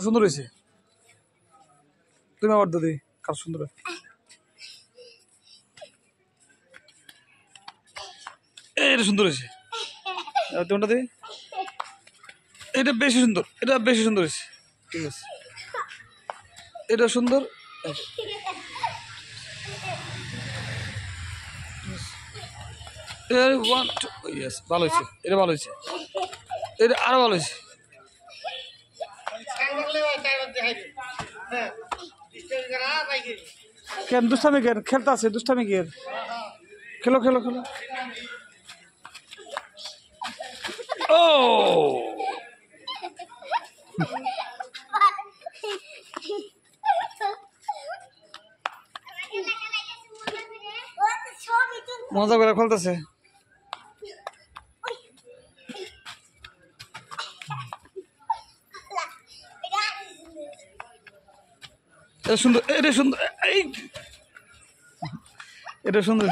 সুন্দর হয়েছে। তুমি আবার দাদি কার সুন্দর। এটা সুন্দর হয়েছে। তোমারটা দিদি এটা বেশি সুন্দর, এটা বেশি সুন্দর হয়েছে। ঠিক আছে, এটা সুন্দর। ভালো হয়েছে, এটা ভালো হয়েছে, এটা আরো ভালো হয়েছে। কেন দুষ্টামি, কেন খেলতে আছে দুষ্টামি, কেন খেলো খেলো খেলো। ও মজা করে খেলতেছে। এটা সুন্দর, এটা সুন্দর, এই এটা সুন্দর।